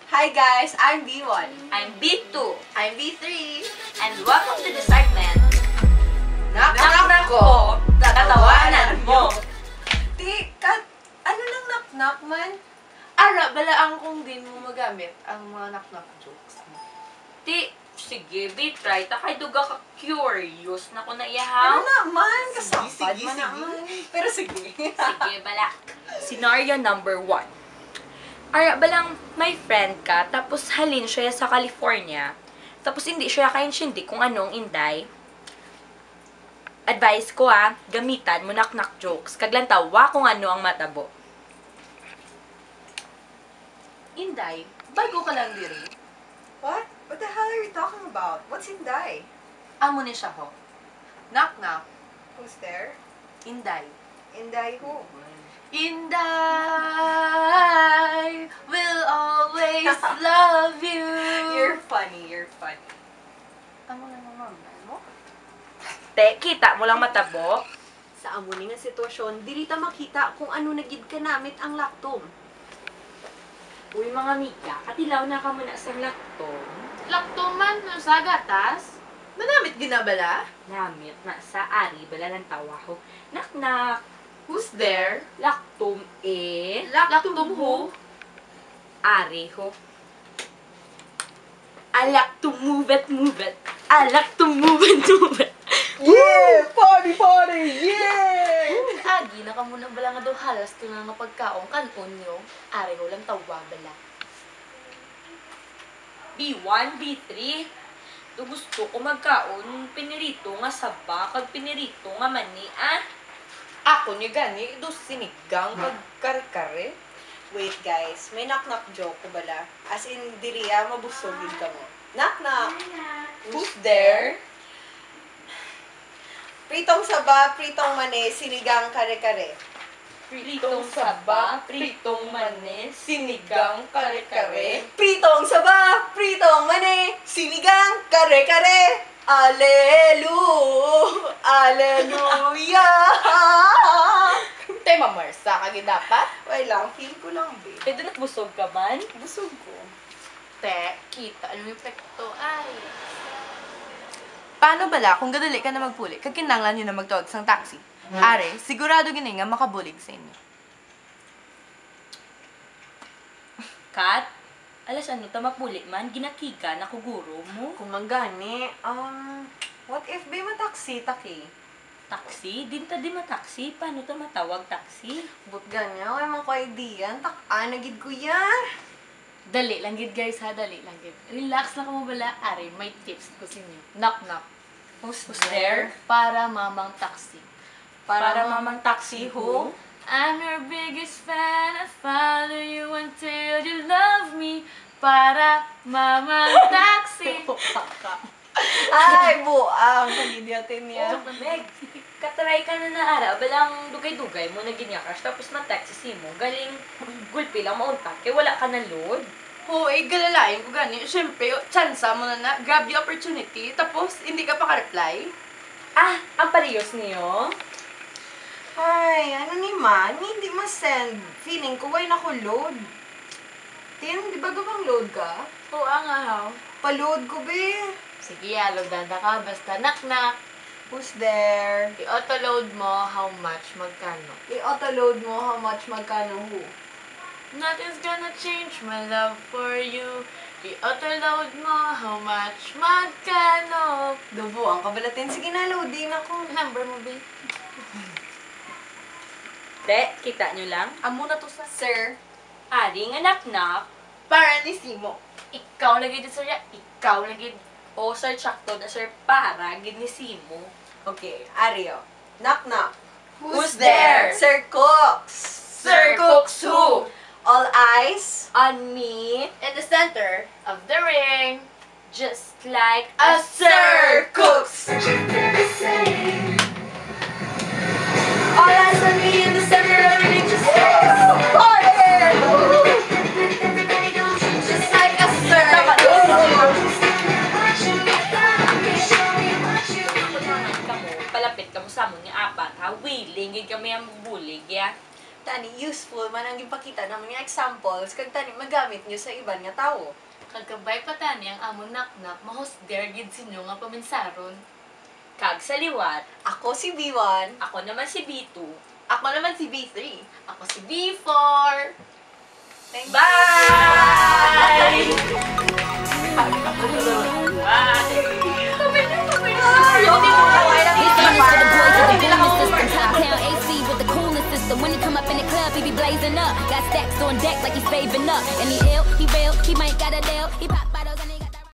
Hi guys, I'm B1. I'm B2. I'm B3. And welcome to the segment. Knock-knock ko, tatawanan mo. Di, ano nang knock-knock man? Ara, balaang kung din mo magamit ang mga knock-knock jokes mo. Di, sige, B-try. Takay duga ka curious na ko na Ano iyahaw. naman? Kasapad sige, man sige. naman. Pero sige. Sige, bala. Scenario number 1. Ara, balang may friend ka, tapos halin siya sa California, tapos hindi siya kainshindi kung anong inday. Advice ko gamitan mo knock-knock jokes. Kaglantawa kung ano ang matabo. Inday, bago ka lang diri. What? What the hell are you talking about? What's Inday? Amo ni siya ho. Knock-knock. Who's there? Inday. Inday who? Inday will always love you. You're funny, you're funny. Amo na naman mo? Te, kita mo lang matabo. Sa amo ni nga sitwasyon, dili ta makita kung ano nagid ka namit ang laktom. Uy, mga mika, katilaw na ka muna sa laktom. Laktuman sa gatas? Manamit ginabala? Namit na sa ari, bala ng tawa ko. Knock-knock. Who's there? Laktom Laktom who? Ari ho. I like to move it, move it. I like to move it, move it. Yeah! Party, party! Yeah! Agi, nakamuna bala nga daw halas to nga pagkaong kanon nyo. Ari ko lang tawa bala. B1, B3. To gusto ko magkaon, pinirito nga saba, kag pinirito nga mani, Ako niyo gani, do sinigang kag kare-kare. Wait guys, may knock-knock joke ko bala. As in, diriya, mabusogin ka mo. Knock-knock! Who's there? Pritong saba, pritong mani, sinigang kare-kare. Pritong saba, pritong mani, sinigang kare-kare. Pritong saba, pritong mani, sinigang kare-kare. Aleluya! Tema Marsa, kagi dapat? Wait lang, feel ko lang, babe. Pwede na busog ka man? Busog ko. Te, kita, ano yung epekto? Ay. Paano bala kung gadali ka na magpuli, kag kinanglan nyo na magtawag sang taxi? Are, sigurado gini nga makabulig sa inyo. Kat, alas ano, tamapuli man, ginakika na kuguro mo. Kung gani, what if ba mataksi taki? Taxi? Dinta di mataxi? Paano ta matawag taxi? But ganyan, wala man ko idea. Nagid ko yan. Dali lang gid guys ha, dali lang gid. Relax lang mo bala. Ari, may tips ko sa inyo. Knock knock. Who's there? Para mamang taxi. Para mamang taxi who? I'm your biggest fan. I follow you until you love me. Para mamang taxi. Ay, buang. Pag-idiotin niya. Oh, Meg, katry ka na ara. Balang dugay-dugay mo na ginyakas. Tapos na-text si mo. Galing gulpi lang mauntak. Kaya wala ka na load. Oo, galalain ko gani. Siyempre, tsansa mo na grab the opportunity, tapos hindi ka pa ka-reply. Ang parehas niyo? Ay, ano ni man? Hindi ma-send. Feeling ko, why na ko load? Tin, di ba gabang load ka? Oo nga ha. Pa-load ko, be. Sige, logdada ka. Basta knock knock. Who's there? I-auto-load mo how much, magkano. I-auto-load mo how much magkano who? Nothing's gonna change my love for you. I-auto-load mo how much, magkano. Dubo, ang kabalatin. Sige na, load din ako. Number mo, babe. Te, kita nyo lang? Amo na to sa... Sir, Aring anak-nak. para ni Simo. Ikaw lagi din, sir. Ikaw lagi. O, sir, sakto na, sir, para ginisimo. Okay, Ario. Knock, knock. Who's there? Sir Cooks. Sir Cooks who? All eyes. On me, In the center of the ring. just like A Sir Cooks. All eyes on me in the center of the just Just like a Sir palapit ka mo sa amon nga apat, ha? Willing, gid kami ang bulig, ya? tani useful man ang ipakita ng mga examples kag tani magamit niyo sa iban nga tawo. Kagkabay pa tani ang among naknak, mahosder gid sinyo nga paminsaron. Kag sa liwat, Ako si B1. ako naman si B2. Ako naman si B3. Ako si B4. Thank you. Bye! When he come up in the club, he be blazing up. Got stacks on deck like he's saving up. And he ill, he real, he might got a deal. He pop bottles.